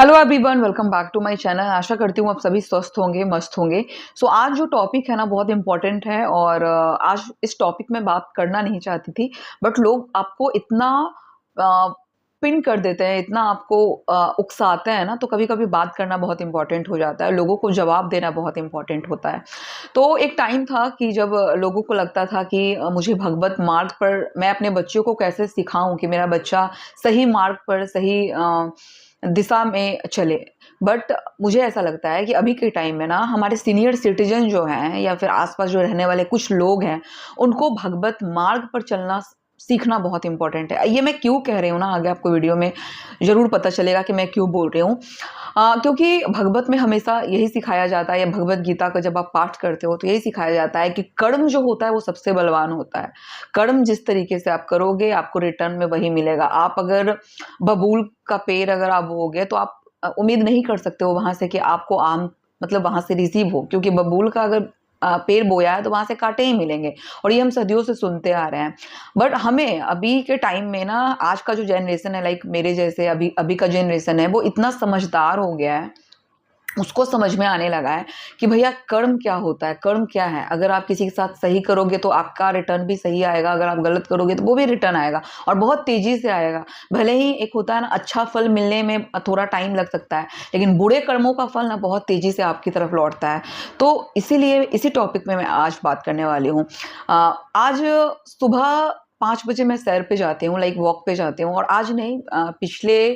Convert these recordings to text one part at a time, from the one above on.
Hello everyone, welcome back to my channel. आशा करती हूँ आप सभी स्वस्थ होंगे, मस्त होंगे। आज जो टॉपिक है ना बहुत इम्पोर्टेंट है और आज इस टॉपिक में बात करना नहीं चाहती थी, बट लोग आपको इतना पिन कर देते हैं, इतना आपको उकसाते हैं ना, तो कभी कभी बात करना बहुत इंपॉर्टेंट हो जाता है, लोगों को जवाब देना बहुत इंपॉर्टेंट होता है। तो एक टाइम था कि जब लोगों को लगता था कि मुझे भगवत मार्ग पर मैं अपने बच्चों को कैसे सिखाऊं कि मेरा बच्चा सही मार्ग पर, सही दिशा में चले। बट मुझे ऐसा लगता है कि अभी के टाइम में ना हमारे सीनियर सिटीजन जो हैं या फिर आसपास जो रहने वाले कुछ लोग हैं, उनको भगवत मार्ग पर चलना सीखना बहुत इंपॉर्टेंट है। ये मैं क्यों कह रही हूँ ना, आगे आपको वीडियो में जरूर पता चलेगा कि मैं क्यों बोल रही हूँ। क्योंकि भगवत में हमेशा यही सिखाया जाता है, या भगवत गीता का जब आप पाठ करते हो तो यही सिखाया जाता है कि कर्म जो होता है वो सबसे बलवान होता है। कर्म जिस तरीके से आप करोगे आपको रिटर्न में वही मिलेगा। आप अगर बबूल का पेड़ अगर आप बोओगे तो आप उम्मीद नहीं कर सकते हो वहां से कि आपको आम मतलब वहां से रिसीव हो, क्योंकि बबूल का अगर पेड़ बोया है तो वहां से कांटे ही मिलेंगे। और ये हम सदियों से सुनते आ रहे हैं। बट हमें अभी के टाइम में ना, आज का जो जनरेशन है, लाइक मेरे जैसे अभी अभी का जनरेशन है, वो इतना समझदार हो गया है, उसको समझ में आने लगा है कि भैया कर्म क्या होता है, कर्म क्या है। अगर आप किसी के साथ सही करोगे तो आपका रिटर्न भी सही आएगा, अगर आप गलत करोगे तो वो भी रिटर्न आएगा और बहुत तेजी से आएगा। भले ही एक होता है ना, अच्छा फल मिलने में थोड़ा टाइम लग सकता है, लेकिन बुरे कर्मों का फल ना बहुत तेजी से आपकी तरफ लौटता है। तो इसीलिए इसी टॉपिक में मैं आज बात करने वाली हूँ। आज सुबह 5 बजे मैं सैर पे जाती हूँ, लाइक वॉक पे जाती हूँ। और आज नहीं, पिछले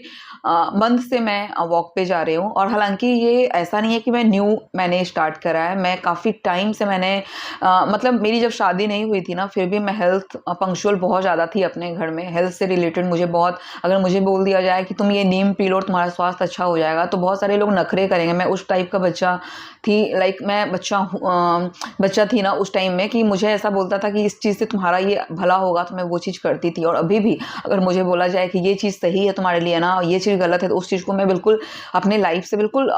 मंथ से मैं वॉक पे जा रही हूँ। और हालांकि ये ऐसा नहीं है कि मैंने स्टार्ट करा है, मैं काफ़ी टाइम से मैंने मतलब मेरी जब शादी नहीं हुई थी ना, फिर भी मैं हेल्थ पंक्चुअल बहुत ज़्यादा थी अपने घर में। हेल्थ से रिलेटेड मुझे बहुत, अगर मुझे बोल दिया जाए कि तुम ये नीम पी लो और तुम्हारा स्वास्थ्य अच्छा हो जाएगा, तो बहुत सारे लोग नखरे करेंगे। मैं उस टाइप का बच्चा थी, लाइक मैं बच्चा थी ना उस टाइम में, कि मुझे ऐसा बोलता था कि इस चीज़ से तुम्हारा ये भला होगा, तो मैं वो चीज़ करती थी। और अभी भी अगर मुझे बोला जाए कि ये चीज़ सही है तुम्हारे लिए ना, और ये चीज़ गलत है, तो उस चीज़ को मैं बिल्कुल अपने लाइफ से बिल्कुल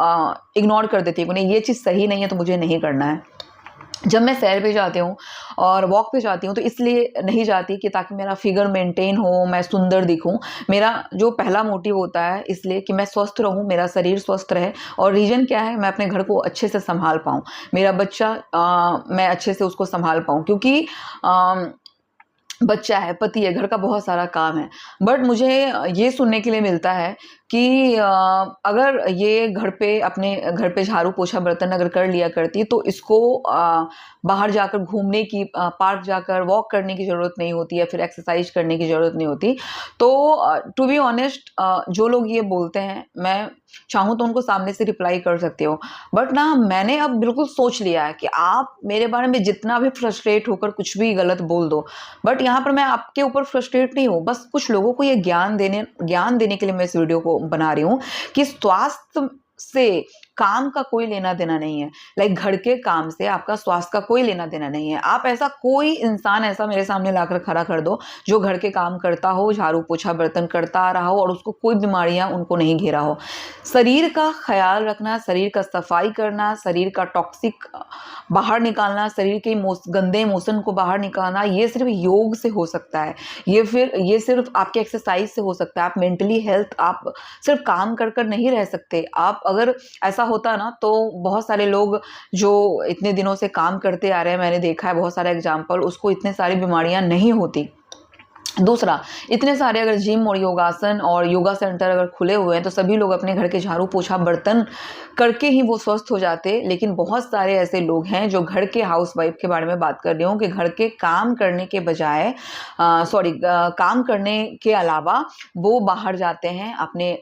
इग्नोर कर देती हूँ। नहीं, ये चीज़ सही नहीं है तो मुझे नहीं करना है। जब मैं सैर पे जाती हूँ और वॉक पे जाती हूँ तो इसलिए नहीं जाती कि ताकि मेरा फिगर मेंटेन हो, मैं सुंदर दिखूं। मेरा जो पहला मोटिव होता है इसलिए कि मैं स्वस्थ रहूं, मेरा शरीर स्वस्थ रहे। और रीजन क्या है, मैं अपने घर को अच्छे से संभाल पाऊं, मेरा बच्चा मैं अच्छे से उसको संभाल पाऊं। क्योंकि बच्चा है, पति है, घर का बहुत सारा काम है। बट मुझे ये सुनने के लिए मिलता है कि अगर ये घर पे अपने घर पे झाड़ू पोछा बर्तन अगर कर लिया करती तो इसको बाहर जाकर घूमने की, पार्क जाकर वॉक करने की ज़रूरत नहीं होती, या फिर एक्सरसाइज करने की ज़रूरत नहीं होती। तो टू बी ऑनेस्ट, जो लोग ये बोलते हैं, मैं चाहूँ तो उनको सामने से रिप्लाई कर सकती हूँ। बट ना, मैंने अब बिल्कुल सोच लिया है कि आप मेरे बारे में जितना भी फ्रस्ट्रेट होकर कुछ भी गलत बोल दो, बट यहाँ पर मैं आपके ऊपर फ्रस्ट्रेट नहीं हूँ। बस कुछ लोगों को ये ज्ञान देने के लिए मैं इस वीडियो को बना रही हूँ कि स्वास्थ्य से काम का कोई लेना देना नहीं है। लाइक घर के काम से आपका स्वास्थ्य का कोई लेना देना नहीं है। आप ऐसा कोई इंसान ऐसा मेरे सामने लाकर खड़ा कर दो जो घर के काम करता हो, झाड़ू पोछा बर्तन करता आ रहा हो और उसको कोई बीमारियां उनको नहीं घेरा हो। शरीर का ख्याल रखना, शरीर का सफाई करना, शरीर का टॉक्सिक बाहर निकालना, शरीर के गंदे इमोशन को बाहर निकालना, ये सिर्फ योग से हो सकता है। ये सिर्फ आपके एक्सरसाइज से हो सकता है। आप मेंटली हेल्थ, आप सिर्फ काम कर कर नहीं रह सकते। आप अगर ऐसा होता ना तो बहुत सारे लोग जो इतने दिनों से काम करते आ रहे हैं, मैंने देखा है बहुत सारे एग्जाम्पल, उसको इतने सारी बीमारियां नहीं होती। दूसरा, इतने सारे अगर जिम और योगासन और योगा सेंटर अगर खुले हुए हैं तो सभी लोग अपने घर के झाड़ू पोछा बर्तन करके ही वो स्वस्थ हो जाते। लेकिन बहुत सारे ऐसे लोग हैं जो घर के हाउसवाइफ के बारे में बात कर रही हूँ, कि घर के काम करने के बजाय काम करने के अलावा वो बाहर जाते हैं,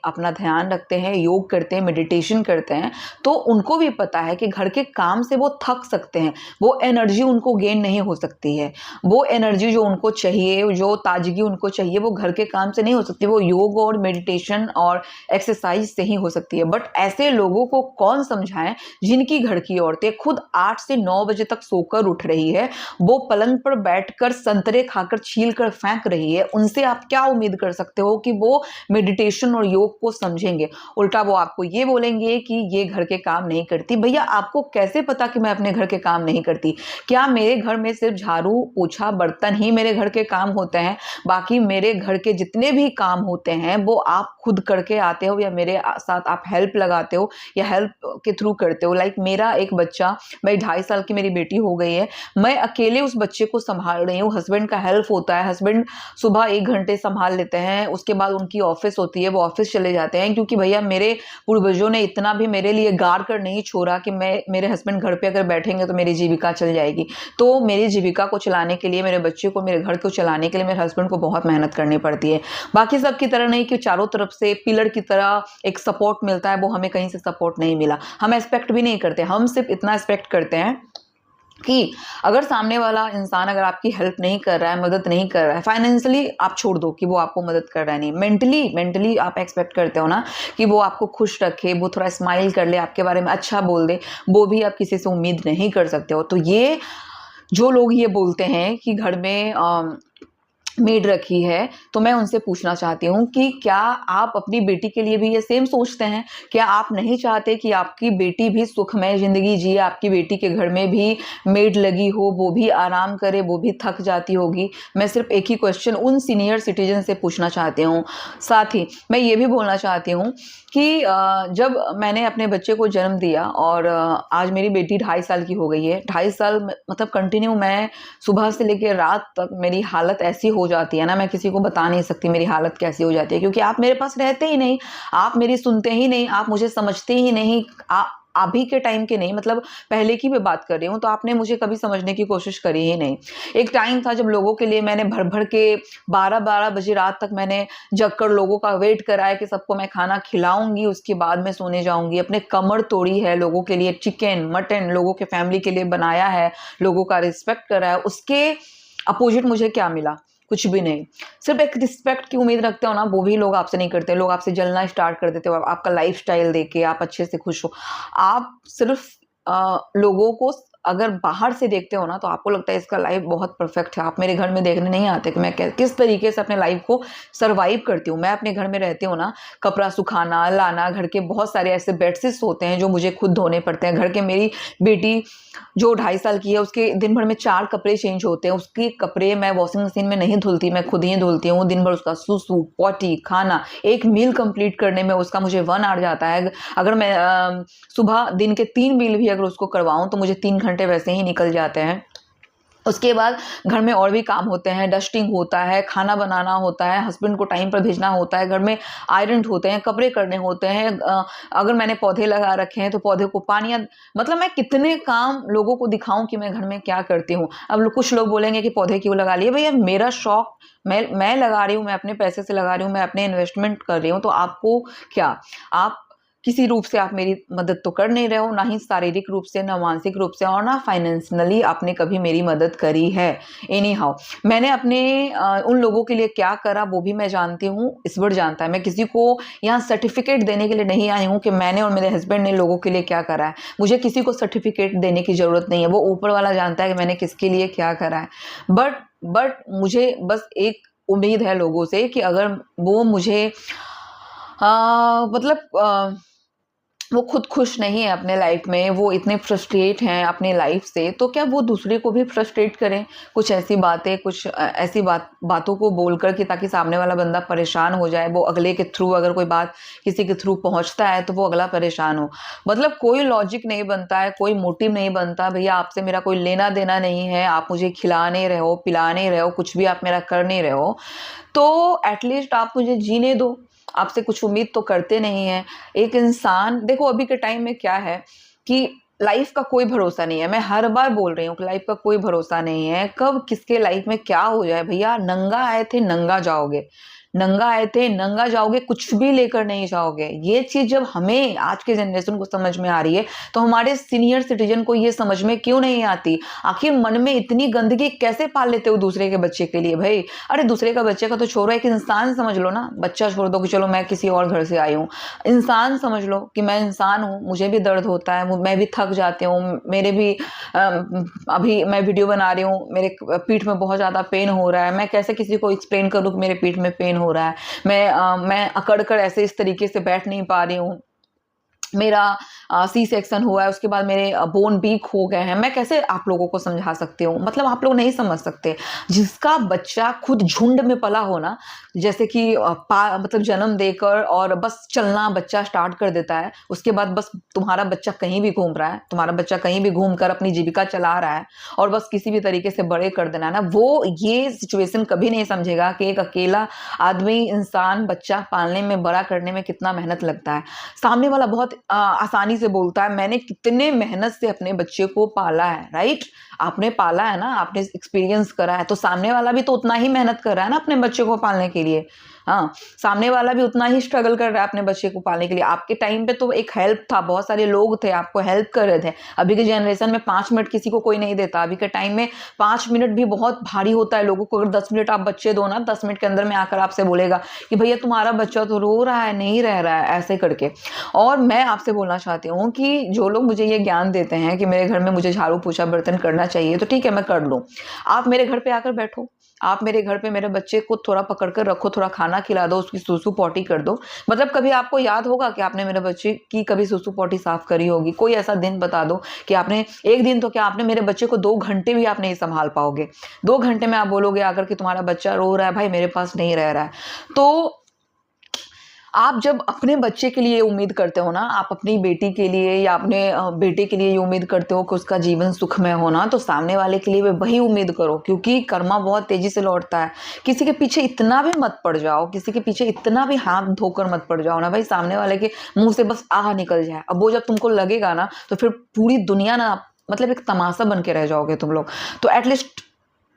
अपना ध्यान रखते हैं, योग करते हैं, मेडिटेशन करते हैं। तो उनको भी पता है कि घर के काम से वो थक सकते हैं, वो एनर्जी उनको गेन नहीं हो सकती है। वो एनर्जी जो उनको चाहिए, जो ताजगी उनको चाहिए, वो घर के काम से नहीं हो सकती, वो योग और मेडिटेशन और एक्सरसाइज से ही हो सकती है। बट ऐसे लोगों को कौन समझाए जिनकी घर की औरतें खुद 8 से 9 बजे तक सोकर उठ रही है, वो पलंग पर बैठकर संतरे खाकर छील कर फेंक रही है। उनसे आप क्या उम्मीद कर सकते हो कि वो मेडिटेशन और योग को समझेंगे? उल्टा वो आपको ये बोलेंगे कि ये घर के काम नहीं करती। भैया, आपको कैसे पता कि मैं अपने घर के काम नहीं करती? क्या मेरे घर में सिर्फ झाड़ू पोछा बर्तन ही मेरे घर के काम होते हैं? बाकी मेरे घर के जितने भी काम होते हैं वो आप खुद करके आते हो या मेरे साथ आप हेल्प लगाते हो या हेल्प के थ्रू करते हो। लाइक मेरा एक बच्चा, मैं 2.5 साल की मेरी बेटी हो गई है, मैं अकेले उस बच्चे को संभाल रही हूँ। हस्बैंड का हेल्प होता है, हस्बैंड सुबह 1 घंटे संभाल लेते हैं, उसके बाद उनकी ऑफिस होती है, वो ऑफिस चले जाते हैं, क्योंकि भैया मेरे पूर्वजों ने इतना भी मेरे लिए गाड़ कर नहीं छोड़ा कि मेरे हस्बैंड घर पे अगर बैठेंगे तो मेरी जीविका चल जाएगी। तो मेरी जीविका को चलाने के लिए, मेरे बच्चे को, मेरे घर को चलाने के लिए मेरे हस्बैंड को बहुत मेहनत करनी पड़ती है। बाकी सब की तरह नहीं कि चारों तरफ से पिलर की तरह एक सपोर्ट मिलता है, वो हमें कहीं से सपोर्ट नहीं मिला। हम एक्सपेक्ट भी नहीं करते, हम सिर्फ इतना एक्सपेक्ट करते हैं कि अगर सामने वाला इंसान अगर आपकी हेल्प नहीं कर रहा है, मदद नहीं कर रहा है, फाइनेंशियली आप छोड़ दो कि वो आपको मदद कर रहा है, नहीं, मेंटली आप एक्सपेक्ट करते हो ना कि वो आपको खुश रखे, वो थोड़ा स्माइल कर ले, आपके बारे में अच्छा बोल दे, वो भी आप किसी से उम्मीद नहीं कर सकते हो। तो ये जो लोग ये बोलते हैं कि घर में मेड रखी है, तो मैं उनसे पूछना चाहती हूँ कि क्या आप अपनी बेटी के लिए भी ये सेम सोचते हैं? क्या आप नहीं चाहते कि आपकी बेटी भी सुखमय ज़िंदगी जिए, आपकी बेटी के घर में भी मेड लगी हो, वो भी आराम करे, वो भी थक जाती होगी? मैं सिर्फ एक ही क्वेश्चन उन सीनियर सिटीजन से पूछना चाहती हूँ। साथ ही मैं ये भी बोलना चाहती हूँ कि जब मैंने अपने बच्चे को जन्म दिया और आज मेरी बेटी 2.5 साल की हो गई है, 2.5 साल मतलब कंटिन्यू मैं सुबह से लेकर रात तक मेरी हालत ऐसी हो जाती है ना, मैं किसी को बता नहीं सकती मेरी हालत कैसी हो जाती है, क्योंकि आप मेरे पास रहते ही नहीं, आप मेरी सुनते ही नहीं, आप मुझे समझते ही नहीं। अभी के टाइम के नहीं, मतलब पहले की मैं बात कर रही हूँ, तो आपने मुझे कभी समझने की कोशिश करी ही नहीं। एक टाइम था जब लोगों के लिए मैंने भर भर के 12-12 बजे रात तक मैंने जग कर लोगों का वेट कराया कि सबको मैं खाना खिलाऊंगी, उसके बाद मैं सोने जाऊंगी। अपने कमर तोड़ी है लोगों के लिए, चिकन मटन लोगों के फैमिली के लिए बनाया है, लोगों का रिस्पेक्ट करा है। उसके अपोजिट मुझे क्या मिला? कुछ भी नहीं। सिर्फ एक रिस्पेक्ट की उम्मीद रखते हो ना, वो भी लोग आपसे नहीं करते। लोग आपसे जलना स्टार्ट कर देते हो, आपका लाइफस्टाइल देख के आप अच्छे से खुश हो। आप सिर्फ लोगों को अगर बाहर से देखते हो ना, तो आपको लगता है इसका लाइफ बहुत परफेक्ट है। आप मेरे घर में देखने नहीं आते कि मैं किस तरीके से अपने लाइफ को सर्वाइव करती हूँ। मैं अपने घर में रहती हूँ ना, कपड़ा सुखाना लाना, घर के बहुत सारे ऐसे बेडशीट्स होते हैं जो मुझे खुद धोने पड़ते हैं। घर के मेरी बेटी जो 2.5 साल की है, उसके दिन भर में 4 कपड़े चेंज होते हैं। उसके कपड़े मैं वॉशिंग मशीन में नहीं धुलती, मैं खुद ही धुलती हूँ। दिन भर उसका सुसु पॉटी खाना, एक मील कंप्लीट करने में उसका मुझे 1 आवर जाता है। अगर मैं सुबह दिन के 3 मील भी अगर उसको करवाऊँ तो मुझे 3 घंटे वैसे ही निकल जाते हैं। उसके बाद घर में और भी काम होते हैं, डस्टिंग होता है, खाना बनाना होता है, हस्बैंड को टाइम पर भेजना होता है, घर में आयरन होते हैं, कपड़े करने होते हैं। अगर मैंने पौधे लगा रखे हैं तो पौधे को पानी, मतलब मैं कितने काम लोगों को दिखाऊं कि मैं घर में क्या करती हूँ। अब कुछ लोग बोलेंगे कि पौधे क्यों लगा लिए? भैया मेरा शौक, मैं लगा रही हूँ, मैं अपने पैसे से लगा रही हूँ, मैं अपने इन्वेस्टमेंट कर रही हूँ। तो आपको क्या, आप किसी रूप से आप मेरी मदद तो कर नहीं रहे हो, ना ही शारीरिक रूप से, ना मानसिक रूप से, और ना फाइनेंशियली आपने कभी मेरी मदद करी है। एनी हाउ, मैंने अपने उन लोगों के लिए क्या करा वो भी मैं जानती हूँ, ईश्वर जानता है। मैं किसी को यहाँ सर्टिफिकेट देने के लिए नहीं आई हूँ कि मैंने और मेरे हस्बैंड ने लोगों के लिए क्या करा है। मुझे किसी को सर्टिफिकेट देने की जरूरत नहीं है, वो ऊपर वाला जानता है कि मैंने किसके लिए क्या करा है। बट मुझे बस एक उम्मीद है लोगों से कि अगर वो मुझे मतलब वो खुद खुश नहीं है अपने लाइफ में, वो इतने फ्रस्ट्रेट हैं अपनी लाइफ से, तो क्या वो दूसरे को भी फ्रस्ट्रेट करें कुछ ऐसी बातें, कुछ ऐसी बातों को बोलकर कि ताकि सामने वाला बंदा परेशान हो जाए। वो अगले के थ्रू, अगर कोई बात किसी के थ्रू पहुंचता है तो वो अगला परेशान हो। मतलब कोई लॉजिक नहीं बनता है, कोई मोटिव नहीं बनता। भैया आपसे मेरा कोई लेना देना नहीं है, आप मुझे खिला नहीं रहे हो, पिला नहीं रहे हो, कुछ भी आप मेरा कर नहीं रहे हो, तो एटलीस्ट आप मुझे जीने दो। आपसे कुछ उम्मीद तो करते नहीं है। एक इंसान, देखो अभी के टाइम में क्या है कि लाइफ का कोई भरोसा नहीं है। मैं हर बार बोल रही हूँ कि लाइफ का कोई भरोसा नहीं है, कब किसके लाइफ में क्या हो जाए। भैया नंगा आए थे नंगा जाओगे, नंगा आए थे नंगा जाओगे, कुछ भी लेकर नहीं जाओगे। ये चीज जब हमें आज के जनरेशन को समझ में आ रही है, तो हमारे सीनियर सिटीजन को ये समझ में क्यों नहीं आती? आखिर मन में इतनी गंदगी कैसे पाल लेते हो दूसरे के बच्चे के लिए? भाई अरे दूसरे का बच्चे का तो छोड़ो, एक इंसान समझ लो ना। बच्चा छोड़ दो कि चलो मैं किसी और घर से आई हूँ, इंसान समझ लो कि मैं इंसान हूँ, मुझे भी दर्द होता है, मैं भी थक जाती हूँ, मेरे भी अभी मैं वीडियो बना रही हूँ, मेरे पीठ में बहुत ज्यादा पेन हो रहा है। मैं कैसे किसी को एक्सप्लेन करूँ कि मेरे पीठ में पेन हो रहा है? मैं अकड़ कर ऐसे इस तरीके से बैठ नहीं पा रही हूँ, मेरा सी सेक्शन हुआ है, उसके बाद मेरे बोन वीक हो गए हैं, मैं कैसे आप लोगों को समझा सकती हूँ? मतलब आप लोग नहीं समझ सकते। जिसका बच्चा खुद झुंड में पला हो ना, जैसे कि मतलब जन्म देकर और बस चलना बच्चा स्टार्ट कर देता है, उसके बाद बस तुम्हारा बच्चा कहीं भी घूम रहा है, तुम्हारा बच्चा कहीं भी घूमकर अपनी जीविका चला रहा है और बस किसी भी तरीके से बड़े कर देना है ना, वो ये सिचुएशन कभी नहीं समझेगा कि एक अकेला आदमी, इंसान, बच्चा पालने में, बड़ा करने में कितना मेहनत लगता है। सामने वाला बहुत आसानी से बोलता है, मैंने कितने मेहनत से अपने बच्चे को पाला है, राइट? आपने पाला है ना, आपने एक्सपीरियंस करा है, तो सामने वाला भी तो उतना ही मेहनत कर रहा है ना अपने बच्चे को पालने के लिए। हाँ, सामने वाला भी उतना ही स्ट्रगल कर रहा है अपने बच्चे को पालने के लिए। आपके टाइम पे तो एक हेल्प था, बहुत सारे लोग थे आपको हेल्प कर रहे थे। अभी के जनरेशन में 5 मिनट किसी को कोई नहीं देता। अभी के टाइम में 5 मिनट भी बहुत भारी होता है लोगों को। अगर 10 मिनट आप बच्चे दो ना, 10 मिनट के अंदर में आकर आपसे बोलेगा कि भैया तुम्हारा बच्चा तो रो रहा है, नहीं रह रहा है, ऐसे करके। और मैं आपसे बोलना चाहती हूँ कि जो लोग मुझे ये ज्ञान देते हैं कि मेरे घर में मुझे झाड़ू पोछा बर्तन करना चाहिए, तो ठीक है मैं कर लूँ। आप मेरे घर पे आकर बैठो, आप मेरे घर पे मेरे बच्चे को थोड़ा पकड़ कर रखो, थोड़ा खाना खिला दो, उसकी सूसू पॉटी कर दो। मतलब कभी आपको याद होगा कि आपने मेरे बच्चे की कभी सूसू पॉटी साफ करी होगी? कोई ऐसा दिन बता दो कि आपने एक दिन, तो क्या आपने मेरे बच्चे को 2 घंटे भी आप नहीं संभाल पाओगे। 2 घंटे में आप बोलोगे आकर कि तुम्हारा बच्चा रो रहा है, भाई मेरे पास नहीं रह रहा है। तो आप जब अपने बच्चे के लिए उम्मीद करते हो ना, आप अपनी बेटी के लिए या अपने बेटे के लिए ये उम्मीद करते हो कि उसका जीवन सुखमय हो ना, तो सामने वाले के लिए भी वही उम्मीद करो, क्योंकि कर्मा बहुत तेजी से लौटता है। किसी के पीछे इतना भी मत पड़ जाओ, किसी के पीछे इतना भी हाथ धोकर मत पड़ जाओ ना भाई, सामने वाले के मुंह से बस आह निकल जाए। अब वो जब तुमको लगेगा ना, तो फिर पूरी दुनिया ना, मतलब एक तमाशा बन के रह जाओगे तुम लोग। तो एटलीस्ट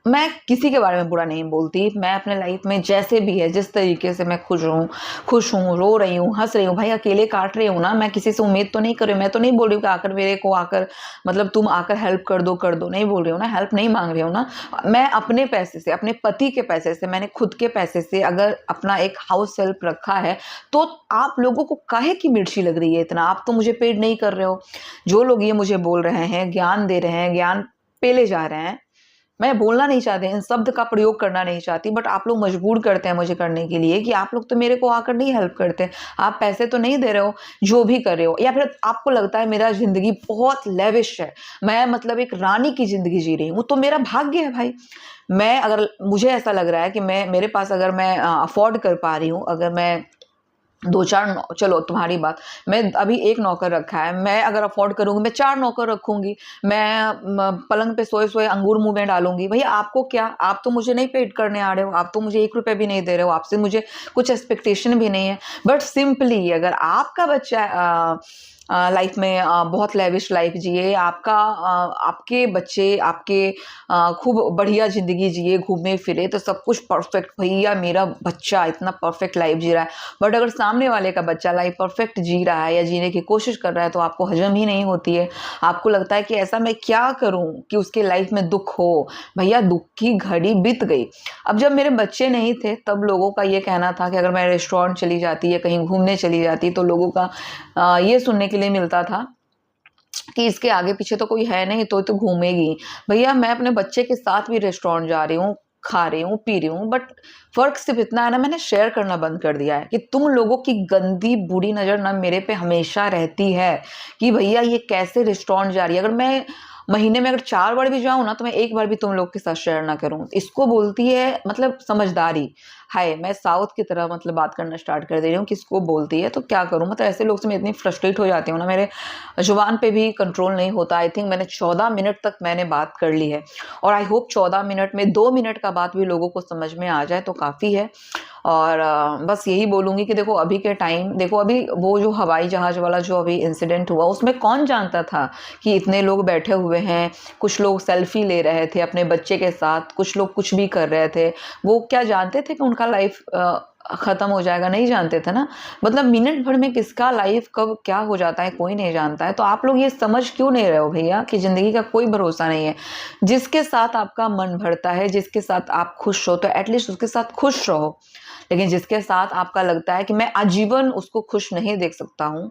मैं किसी के बारे में बुरा नहीं बोलती। मैं अपने लाइफ में जैसे भी है, जिस तरीके से मैं खुश हूँ, रो रही हूँ, हँस रही हूँ, भाई अकेले काट रही हूँ ना, मैं किसी से उम्मीद तो नहीं कर रही हूँ। मैं तो नहीं बोल रही हूँ कि आकर मेरे को आकर, मतलब तुम आकर हेल्प कर दो, नहीं बोल रही हूँ ना, हेल्प नहीं माँग रही हूँ ना। मैं अपने पैसे से, अपने पति के पैसे से, मैंने खुद के पैसे से अगर अपना एक हाउस हेल्प रखा है, तो आप लोगों को काहे की मिर्ची लग रही है इतना? आप तो मुझे पेड नहीं कर रहे हो। जो लोग ये मुझे बोल रहे हैं, ज्ञान दे रहे हैं, ज्ञान पेले जा रहे हैं, मैं बोलना नहीं चाहती, इन शब्द का प्रयोग करना नहीं चाहती, बट आप लोग मजबूर करते हैं मुझे करने के लिए कि आप लोग तो मेरे को आकर नहीं हेल्प करते, आप पैसे तो नहीं दे रहे हो, जो भी कर रहे हो, या फिर आपको लगता है मेरा जिंदगी बहुत लेविश है, मैं मतलब एक रानी की जिंदगी जी रही हूँ, तो मेरा भाग्य है भाई। मैं, अगर मुझे ऐसा लग रहा है कि मैं, मेरे पास अगर मैं अफोर्ड कर पा रही हूँ, अगर मैं 2-4 चलो तुम्हारी बात, मैं अभी 1 नौकर रखा है, मैं अगर अफोर्ड करूँगी मैं 4 नौकर रखूँगी, मैं पलंग पे सोए-सोए अंगूर मुँह में डालूँगी। भैया आपको क्या? आप तो मुझे नहीं पेड करने आ रहे हो, आप तो मुझे 1 रुपए भी नहीं दे रहे हो, आपसे मुझे कुछ एक्सपेक्टेशन भी नहीं है। बट सिंपली अगर आपका बच्चा लाइफ में बहुत लेविश लाइफ जिए, आपके बच्चे आपके खूब बढ़िया ज़िंदगी जिए, घूमे-फिरे, तो सब कुछ परफेक्ट, भैया मेरा बच्चा इतना परफेक्ट लाइफ जी रहा है। बट अगर सामने वाले का बच्चा लाइफ परफेक्ट जी रहा है या जीने की कोशिश कर रहा है, तो आपको हजम ही नहीं होती है। आपको लगता है कि ऐसा मैं क्या करूँ कि उसके लाइफ में दुःख हो? भैया दुःख की घड़ी बीत गई। अब जब मेरे बच्चे नहीं थे, तब लोगों का ये कहना था कि अगर मैं रेस्टोरेंट चली जाती या कहीं घूमने चली जाती, तो लोगों का ये सुनने के लिए मिलता था कि इसके आगे पीछे तो कोई है नहीं, तो घूमेगी। भैया मैं अपने बच्चे के साथ भी रेस्टोरेंट जा रही हूँ, खा रही हूँ, पी रही हूँ, बट फ़र्क सिर्फ़ इतना है ना, मैंने शेयर करना बंद कर दिया है कि तुम लोगों की गंदी बुरी नज़र ना मेरे पे हमेशा रहती है कि भैया ये कैसे रेस्टोरेंट जा रही है। अगर मैं महीने में अगर 4 बार भी जाऊँ ना, तो मैं 1 बार भी तुम लोग के साथ शेयर ना करूँ। इसको बोलती है मतलब समझदारी। हाय! मैं साउथ की तरह मतलब बात करना स्टार्ट कर दे रही हूँ, किसको बोलती है, तो क्या करूँ? मतलब ऐसे लोग से मैं इतनी फ्रस्ट्रेट हो जाती हूँ ना, मेरे ज़ुबान पे भी कंट्रोल नहीं होता। आई थिंक मैंने 14 मिनट तक मैंने बात कर ली है और आई होप 14 मिनट में 2 मिनट का बात भी लोगों को समझ में आ जाए तो काफ़ी है। और बस यही बोलूँगी कि देखो अभी के टाइम, देखो अभी वो जो हवाई जहाज़ वाला जो अभी इंसिडेंट हुआ, उसमें कौन जानता था कि इतने लोग बैठे हुए हैं, कुछ लोग सेल्फी ले रहे थे अपने बच्चे के साथ, कुछ लोग कुछ भी कर रहे थे। वो क्या जानते थे कि उनका लाइफ खत्म हो जाएगा? नहीं जानते थे ना। मतलब मिनट भर में किसका लाइफ कब क्या हो जाता है कोई नहीं जानता है। तो आप लोग ये समझ क्यों नहीं रहे हो भैया कि ज़िंदगी का कोई भरोसा नहीं है। जिसके साथ आपका मन भरता है, जिसके साथ आप खुश हो, तो एटलीस्ट उसके साथ खुश रहो। लेकिन जिसके साथ आपका लगता है कि मैं आजीवन उसको खुश नहीं देख सकता हूँ,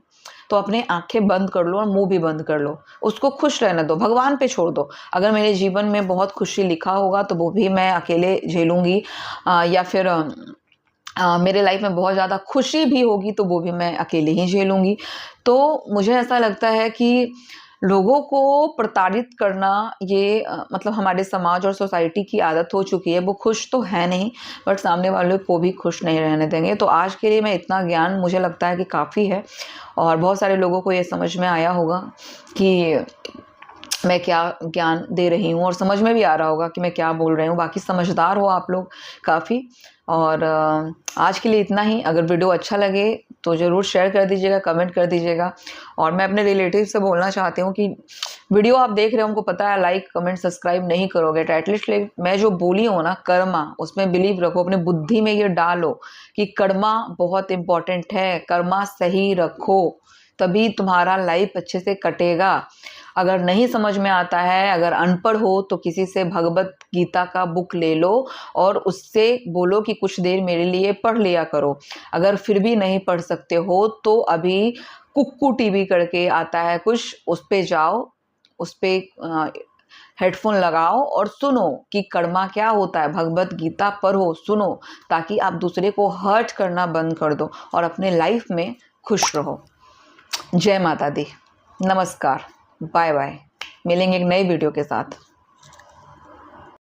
तो अपनी आँखें बंद कर लो और मुँह भी बंद कर लो। उसको खुश रहने दो, भगवान पे छोड़ दो। अगर मेरे जीवन में बहुत खुशी लिखा होगा तो वो भी मैं अकेले झेलूँगी, या फिर मेरे लाइफ में बहुत ज़्यादा खुशी भी होगी तो वो भी मैं अकेले ही झेलूँगी। तो मुझे ऐसा लगता है कि लोगों को प्रताड़ित करना ये मतलब हमारे समाज और सोसाइटी की आदत हो चुकी है। वो खुश तो है नहीं, बट सामने वालों को भी खुश नहीं रहने देंगे। तो आज के लिए मैं इतना ज्ञान मुझे लगता है कि काफ़ी है, और बहुत सारे लोगों को ये समझ में आया होगा कि मैं क्या ज्ञान दे रही हूँ, और समझ में भी आ रहा होगा कि मैं क्या बोल रही हूँ। बाकी समझदार हो आप लोग काफ़ी। और आज के लिए इतना ही। अगर वीडियो अच्छा लगे तो ज़रूर शेयर कर दीजिएगा, कमेंट कर दीजिएगा। और मैं अपने रिलेटिव से बोलना चाहती हूँ कि वीडियो आप देख रहे हो, हमको पता है लाइक कमेंट सब्सक्राइब नहीं करोगे, तो एटलीस्ट मैं जो बोली हूँ ना, कर्मा, उसमें बिलीव रखो, अपने बुद्धि में ये डालो कि कर्मा बहुत इंपॉर्टेंट है। कर्मा सही रखो, तभी तुम्हारा लाइफ अच्छे से कटेगा। अगर नहीं समझ में आता है, अगर अनपढ़ हो, तो किसी से भगवत गीता का बुक ले लो और उससे बोलो कि कुछ देर मेरे लिए पढ़ लिया करो। अगर फिर भी नहीं पढ़ सकते हो तो अभी कुक्कू टीवी करके आता है कुछ, उस पे जाओ, उस पे हेडफोन लगाओ और सुनो कि कर्मा क्या होता है। भगवत गीता पढ़ो, सुनो, ताकि आप दूसरे को हर्ट करना बंद कर दो और अपने लाइफ में खुश रहो। जय माता दी। नमस्कार। Bye bye. मिलेंगे एक नई वीडियो के साथ।